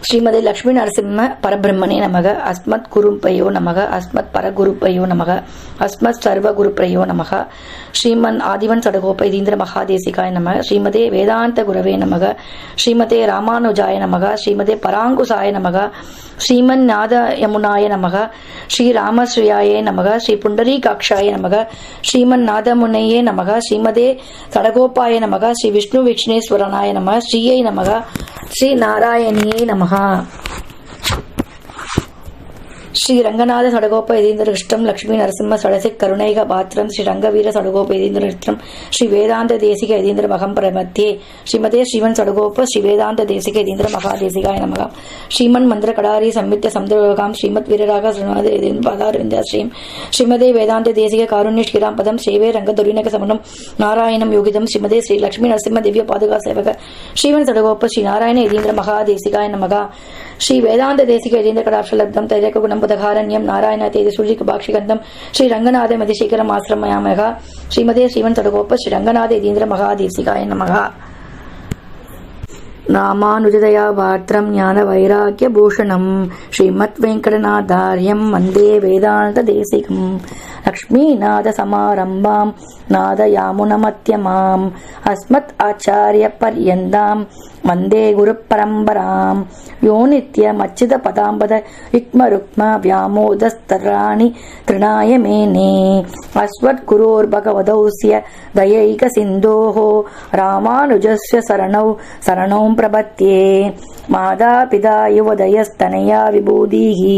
ஸ்ரீமதி லக்ஷ்மி நரசிம்ம பரபிரம்மனே நமக. அஸ்மத் குருப்பையோ நமக. அஸ்மத் பரகுருப்பையோ நமக. அஸ்மத் சர்வகுருப்ரையோ நமக. ஸ்ரீமன் ஆதிவன் சடகோப இதீந்திர மகாதேசிகாய நமக. ஸ்ரீமதே வேதாந்த குரவே நமக. ஸ்ரீமதே ராமானுஜாய நமக. ஸ்ரீமதே பராங்குசாய நமக. ஸ்ரீமன் நாத யமுனாய நமக. ஸ்ரீ ராமஸ்ரீயாயே நமக. ஸ்ரீ புண்டரீகாட்சாய நமக. ஸ்ரீமன் நாதமுனையே நமக. ஸ்ரீமதே சடகோபாய நமக. ஸ்ரீ விஷ்ணு விக்ஷ்ணேஸ்வரனாய நமக. ஸ்ரீயை நமக. ஸ்ரீ நாராயணியே நமக. ஸ்ரீ ரங்கநாத சடகோப யதீந்திர கிருஷ்ணம் லக்ஷ்மி நரசிம்ம சடசிக் கருணைக பாத்திரம் ஸ்ரீ ரங்கவீர சடகோப யதீந்திர கிருஷ்ணம் ஸ்ரீ வேதாந்த தேசிக யதீந்திர மகம் பிரமத்தியே ஸ்ரீமதே ஸ்ரீமன் சடகோப ஸ்ரீ வேதாந்த தேசிக யதீந்திர மகாதேசிகாய நமக. ஸ்ரீமன் மந்திர கடாரி சம்மித்த சமுதிரகாம் ஸ்ரீமத் வீரராக ஸ்ரீநாத யதீந்திர பாதாரவிந்தா ஸ்ரீம் ஸ்ரீமதே வேதாந்த தேசிக காருண்ய ஸ்ரீராம் பதம் சேவே ரங்க துரிநக சமனம் நாராயணம் யோகிதம் ஸ்ரீமதே ஸ்ரீ லக்ஷ்மி நரசிம்ம திவ்ய பாதுகா சேவக ஸ்ரீமன் சடகோப ஸ்ரீ நாராயண யதீந்திர மகாதேசிகாய நமக. ஸ்ரீ வேதாந்த தேசிக யதீந்திர கடாட்சலப்தம் தைரக குணம் புதகாரண்யம் நாராயண தேதி சுழிக்கு பாக்ஷிகந்தம் ஸ்ரீ ரங்கநாத மதிசேகரம் ஆசிரமயாமக. ஸ்ரீமதே ஸ்ரீமன் சடகோப ஸ்ரீ ரங்கநாத யதீந்திர மகாதேசிகாய நமக. ராமானுஜதயா பாத்திரம் ஞான வைராக்கிய பூஷணம் ஸ்ரீமத் வெங்கடநாதாரியம் வந்தே வேதாந்த தேசிகம் லக்ஷ்மீநாத சமாரம்பாம் நாதயாமுனமத்யமாம் அஸ்மத் ஆச்சாரிய பர்யந்தாம் வந்தே குரு பரம்பராம் யோ நித்யமச்சித பதாம்பத யுக்ம ருக்ம வியாமோதஸ்தராணி திருநாய மேனே அஸ்வத் குரோர் பகவதௌஸ்ய தயைக சிந்தோஹோ ராமானுஜஸ்ய சரணௌ பிரபத்யே மாதா பிதா யுவதயஸ்தனயா விபூதிஹி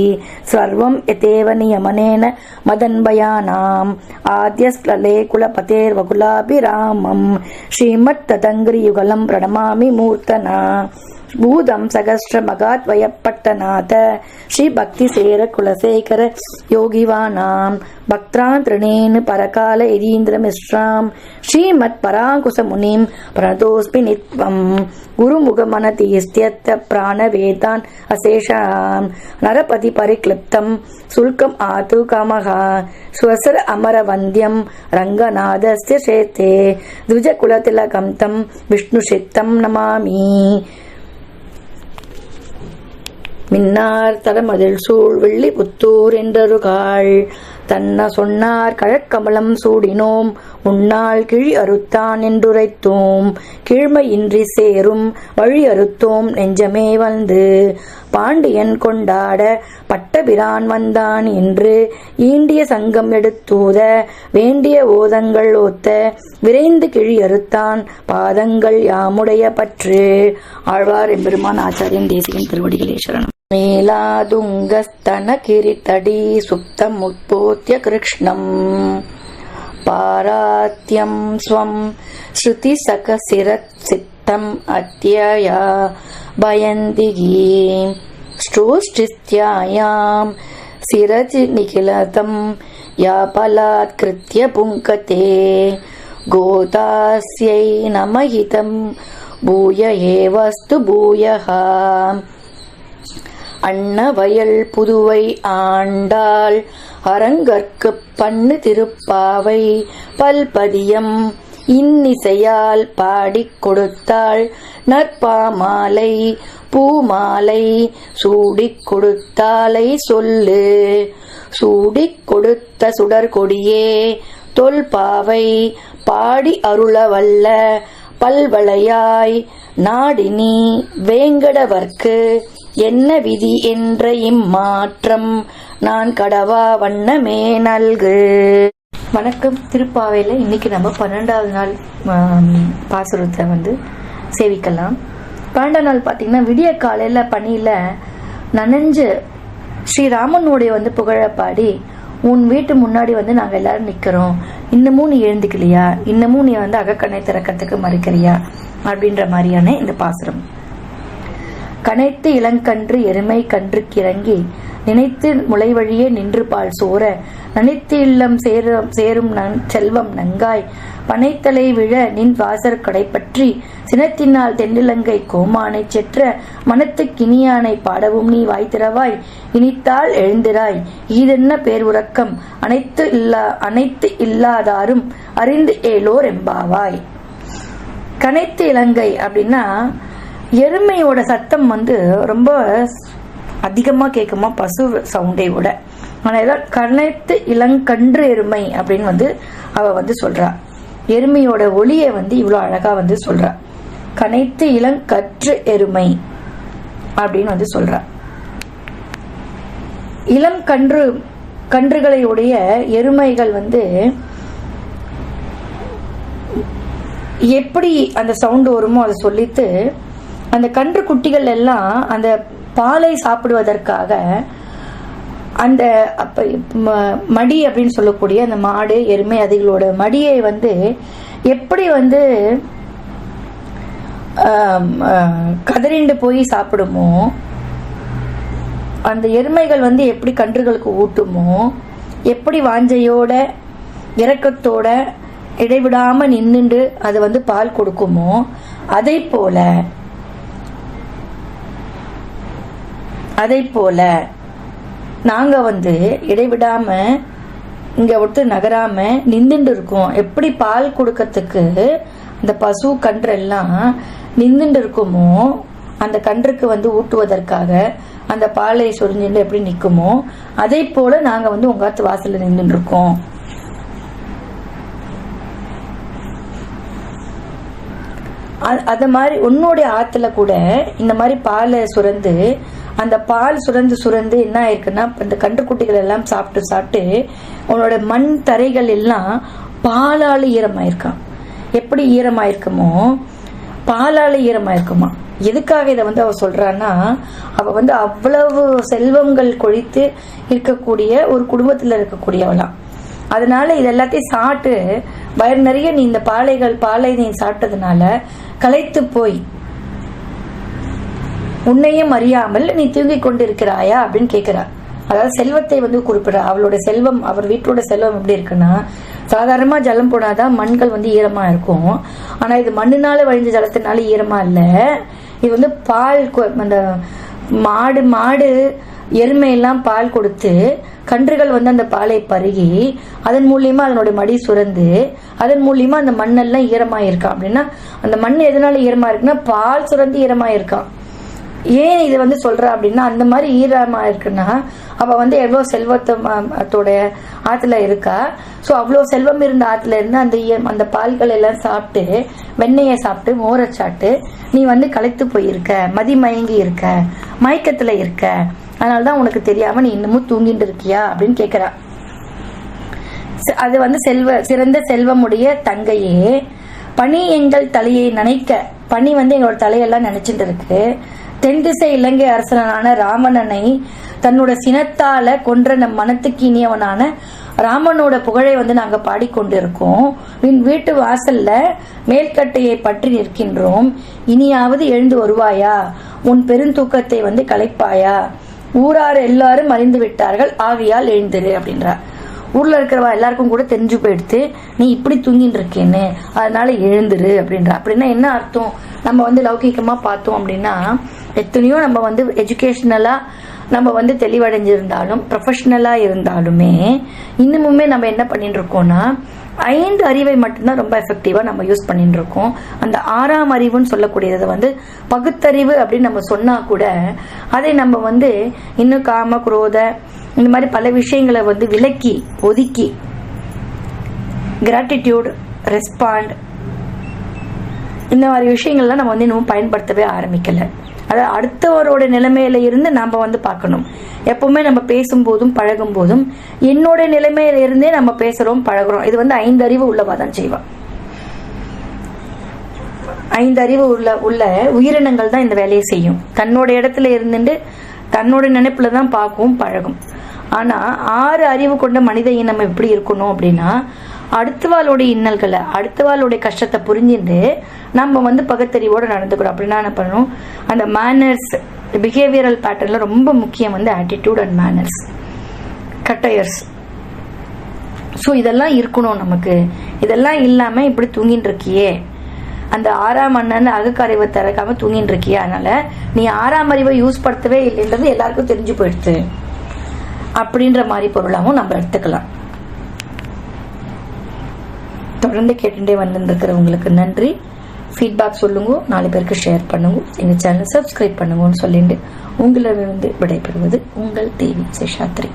சர்வம் யதேவ நியமனேன மதன்பயானாம் ஆத்யஸ்லலே குலபதேர்வகுலாபிராமம் ஸ்ரீமத் ததங்கிரி யுகலம் பிரணமாமி மூர்த்தனா பூதம் சகஸ்ரமகாத் வயப்பட்டநாத ஸ்ரீ பக்தி சேர குலசேகர யோகிவானாம் பக்திரான் திருணேன் பரகால யதீந்திர மிஸ்ராம் ஸ்ரீமத் பராங்குச முனிம் பிரணதோஸ்மி நித்வம் குருமுகமனதீஸ்த்யத்த பிராணவேதான் அசேஷாம் நரபதி பரிக்ளிப்தம் சுல்கம் ஆது காமஹா ஸ்வசர அமர வந்தியம் ரங்கநாதஸ்ய சேத்தே துஜகுலதிலகம் தம் விஷ்ணு சித்தம் நமாமி. மின்னார் தடமதில் சூழ் வெள்ளி புத்தூர் என்றருகாள் தன்ன சொன்னார் கழற்கமலம் சூடினோம் உன்னால் கிழி அறுத்தான் என்றுரைத்தோம் கீழ்மையின்றி சேரும் வழி அறுத்தோம் நெஞ்சமே வந்து பாண்டியன் கொண்டாட பட்டபிரான் வந்தான் என்று ஈண்டிய சங்கம் எடுத்தூத வேண்டிய ஓதங்கள் ஓத்த விரைந்து கிழி அறுத்தான் பாதங்கள் யாமுடைய பற்று. ஆழ்வார் எம்பெருமான் ஆச்சாரியன் தேசிகன் திருவடிகளே சரணம். மேலாதுங்கஸ்தன கிரிதடி சுப்தம் உத்போத்ய கிருஷ்ணம் பாராத்யம் ஸ்வம் ஸ்ருதி சகசிரத் சித்தம் அத்யயா பயந்திகி ஸ்ரோஷ்டிஸ்த்யாயாம் சிரஜி நிகிலதம் யாபலாத் கிருத்ய புங்கதே கோதாஸ்யை நமஹிதம் பூய ஏவஸ்து பூயஹா. அன்னவயல் புதுவை ஆண்டாள் அரங்கற்கு பண்ணு திருப்பாவை பல்பதியம் இன்னிசையால் பாடிக் கொடுத்தாள் நற்பாமாலை பூமாலை சூடிக் கொடுத்தாலை சொல்லு சூடிக் கொடுத்த சுடர்கொடியே தொல்பாவை பாடி அருளவல்ல பல்வளையாய் நாடினி வேங்கடவர்க்கு என்ன விதி என்ற இம்மாற்றம் நான் கடவா வண்ணமே நல்கு. வணக்கம். திருப்பாவையில் இன்னைக்கு நம்ம 12வது நாள் பாசுரத்தை சேவிக்கலாம். 12வது நாள் பார்த்தீங்கன்னா விடிய காலையில் பனியில் நனைஞ்சு ஸ்ரீராமனுடைய புகழ பாடி உன் வீட்டு முன்னாடி நாங்கள் எல்லாரும் நிற்கிறோம், இன்னமும் நீ எழுந்துக்கலையா, இன்னமும் நீ அகக்கண்ணை திறக்கிறதுக்கு மறுக்கிறியா அப்படின்ற மாதிரியான இந்த பாசுரம். கனைத்து இளங்கன்று எருமை கன்று கிறங்கி நினைத்து முளை வழியே நின்று பால் சோர நனைத்து இல்லம் சேரும் செல்வம் நங்காய் பனைத்தலை விழ நின் வாசற் கடை பற்றி சினத்தினால் தென்னிலங்கை கோமானை செற்ற மனத்து கினியானை பாடவும் நீ வாய்த்திரவாய் இனித்தால் எழுந்திராய் ஈதென்ன பேர் உறக்கம் அனைத்து இல்லாதாரும் அறிந்து ஏலோர் எம்பாவாய். கனைத்து இலங்கை அப்படின்னா எருமையோட சத்தம் வந்து ரொம்ப அதிகமாக கேட்குமா பசு சவுண்டை விட. ஆனால் கனைத்து இளங்கன்று எருமை அப்படின்னு வந்து அவ வந்து சொல்றா. எருமையோட ஒளியை வந்து இவ்வளோ அழகா வந்து சொல்றா. கனைத்து இளங்கற்று எருமை அப்படின்னு வந்து சொல்றா. இளம் கன்றுகளையுடைய எருமைகள் வந்து எப்படி அந்த சவுண்டு வருமோ அதை சொல்லிட்டு அந்த கன்று குட்டிகள் எல்லாம் அந்த பாலை சாப்பிடுவதற்காக அந்த மடி அப்படின்னு சொல்லக்கூடிய அந்த மாடு எருமை அதுகளோட மடியை வந்து எப்படி வந்து கதறிண்டு போய் சாப்பிடுமோ, அந்த எருமைகள் வந்து எப்படி கன்றுகளுக்கு ஊட்டுமோ, எப்படி வாஞ்சையோட இரக்கத்தோட இடைவிடாம நின்னுண்டு அது வந்து பால் கொடுக்குமோ, அதை போல நாங்க வந்து இடைவிடாம இங்க ஒருத்தர் நகராம நின்றுட்டு இருக்கோம். எப்படி பால் கொடுக்கறதுக்கு அந்த பசு கன்றெல்லாம் நின்றுட்டு இருக்குமோ, அந்த கன்றுக்கு வந்து ஊட்டுவதற்காக அந்த பாலை சொரிஞ்சுட்டு எப்படி நிற்குமோ, அதை போல நாங்க வந்து உங்காத்து வாசல்ல நின்றுட்டு இருக்கோம். அது மாதிரி உன்னுடைய ஆத்துல கூட இந்த மாதிரி பாலை சுரந்து அந்த பால் சுரந்து என்ன ஆயிருக்குன்னா இந்த கன்றுக்குட்டிகள் எல்லாம் சாப்பிட்டு உன்னோட மண் தரைகள் எல்லாம் பாலால ஈரமாயிருக்கான். எப்படி ஈரமாயிருக்குமோ பாலால ஈரமாயிருக்குமா. எதுக்காக இதை வந்து அவ சொல்றான்னா, அவ வந்து அவ்வளவு செல்வங்கள் கொழித்து இருக்கக்கூடிய ஒரு குடும்பத்துல இருக்கக்கூடியவளாம். அதனால இது எல்லாத்தையும் சாப்பிட்டு வயிறு நிறைய நீ இந்த பாலை நீ சாப்பிட்டதுனால களைத்து போய் உன்னையும் அறியாமல் நீ தூங்கிக் கொண்டிருக்கிறாயா அப்படின்னு கேட்கிறா. அதாவது செல்வத்தை வந்து குறிப்பிடா. அவளோட செல்வம், அவர் வீட்டோட செல்வம் எப்படி இருக்குன்னா, சாதாரணமா ஜலம் போனாதான் மண்கள் வந்து ஈரமா இருக்கும். ஆனா இது மண்ணுனால வழிஞ்ச ஜலத்தினால ஈரமா இல்லை. இது வந்து பால், அந்த மாடு எருமையெல்லாம் பால் கொடுத்து கன்றுகள் வந்து அந்த பாலை பருகி அதன் மூலியமா அதனுடைய மடி சுரந்து அதன் மூலியமா அந்த மண்ணெல்லாம் ஈரமாயிருக்கான். அப்படின்னா அந்த மண் எதனால ஈரமா இருக்குன்னா பால் சுரந்து ஈரமாயிருக்கான். ஏன் இது வந்து சொல்ற அப்படின்னா, அந்த மாதிரி ஈரமா இருக்குன்னா அவ வந்து எவ்வளவு செல்வத்தோட ஆத்துல இருக்கா. ஸோ அவ்வளோ செல்வம் இருந்த ஆத்துல இருந்து அந்த பால்கள் எல்லாம் சாப்பிட்டு வெண்ணெயை சாப்பிட்டு மோரை சாப்பிட்டு நீ வந்து களைத்து போயிருக்க, மயங்கி இருக்க, மயக்கத்துல இருக்க. அதனாலதான் உனக்கு தெரியாம நீ இன்னமும் தூங்கிட்டு இருக்கியா அப்படின்னு கேக்குறா. அது வந்து சிறந்த செல்வமுடைய தங்கையே, பனி எங்கள் தலையை நனைக்க, பனி வந்து எங்களோட தலையெல்லாம் நினைச்சிட்டு இருக்கு. தென் திசை இலங்கை அரசனான ராமனனை தன்னோட சினத்தால கொன்ற நம் மனத்துக்கு இனியவனான ராமனோட புகழை வந்து நாங்க பாடிக்கொண்டு இருக்கோம். வீட்டு வாசல்ல மேல்கட்டையை பற்றி நிற்கின்றோம். இனியாவது எழுந்து வருவாயா, உன் பெருந்தூக்கத்தை வந்து கலைப்பாயா, ஊரார் எல்லாரும் அறிந்து விட்டார்கள், ஆகையால் எழுந்துரு அப்படின்றா. ஊர்ல இருக்கிறவா எல்லாருக்கும் கூட தெரிஞ்சு போயிடுத்து நீ இப்படி தூங்கிட்டு இருக்கேன்னு, அதனால எழுந்துரு அப்படின்றா. அப்படின்னா என்ன அர்த்தம்? நம்ம வந்து லௌகிகமா பார்த்தோம் அப்படின்னா, எத்தனையோ நம்ம வந்து எஜுகேஷனலா நம்ம வந்து தெளிவடைஞ்சிருந்தாலும் ப்ரொஃபஷனலா இருந்தாலுமே இன்னமுமே நம்ம என்ன பண்ணிட்டு இருக்கோம்னா 5 அறிவை மட்டும்தான் ரொம்ப எஃபெக்டிவா நம்ம யூஸ் பண்ணிட்டு இருக்கோம். அந்த 6ஆம் அறிவுன்னு சொல்லக்கூடியதை வந்து பகுத்தறிவு அப்படின்னு நம்ம சொன்னா கூட அதை நம்ம வந்து இன்னும் காம குரோத இந்த மாதிரி பல விஷயங்களை வந்து விலக்கி ஒதுக்கி கிராட்டிடியூட், ரெஸ்பாண்ட், இந்த மாதிரி விஷயங்கள்லாம் நம்ம வந்து இன்னும் பயன்படுத்தவே ஆரம்பிக்கல. அதாவது அடுத்தவரோட நிலைமையில இருந்து நம்ம வந்து பார்க்கணும். எப்பவுமே நம்ம பேசும்போதும் பழகும் போதும் என்னோட நிலைமையில இருந்தே நம்ம பேசுறோம் பழகுறோம். இது வந்து 5 அறிவு உள்ளவா தான் செய்வா. 5 அறிவு உள்ள உயிரினங்கள் தான் இந்த வேலையை செய்யும். தன்னோட இடத்துல இருந்துட்டு தன்னோட நினைப்புல தான் பார்க்கவும் பழகும். ஆனா 6 அறிவு கொண்ட மனித இனம் எப்படி இருக்கணும் அப்படின்னா, அடுத்தவாளுடைய இன்னல்களை, அடுத்தவாளுடைய கஷ்டத்தை புரிஞ்சுட்டு நம்ம வந்து பகுத்தறிவோட நடந்துக்கிறோம். அப்படின்னா என்ன பண்ணணும், அந்த மேனர்ஸ், பிஹேவியரல் பேட்டர்ன்ல ரொம்ப முக்கியம் வந்து ஆட்டிடியூட் அண்ட் மேனர்ஸ், கட்டையர்ஸ். ஸோ இதெல்லாம் இருக்கணும் நமக்கு. இதெல்லாம் இல்லாம இப்படி தூங்கிட்டு இருக்கியே, அந்த 6ஆம் அண்ணன் அகக்கறிவை திறக்காம தூங்கிட்டு இருக்கியே, அதனால நீ 6ஆம் அறிவை யூஸ் படுத்தவே இல்லைன்றது எல்லாருக்கும் தெரிஞ்சு போயிடுது அப்படின்ற மாதிரி பொருளாகவும் நம்ம எடுத்துக்கலாம். தொடர்ந்து கேட்டுட்டே வந்துருக்கிறவங்களுக்கு நன்றி. ஃபீட்பேக் சொல்லுங்க, 4 பேருக்கு ஷேர் பண்ணுங்க, எங்கள் சேனலை சப்ஸ்கிரைப் பண்ணுங்கன்னு சொல்லிட்டு உங்களிடம் விடைபெறுவது உங்கள் தேவி சேஷாத்ரி.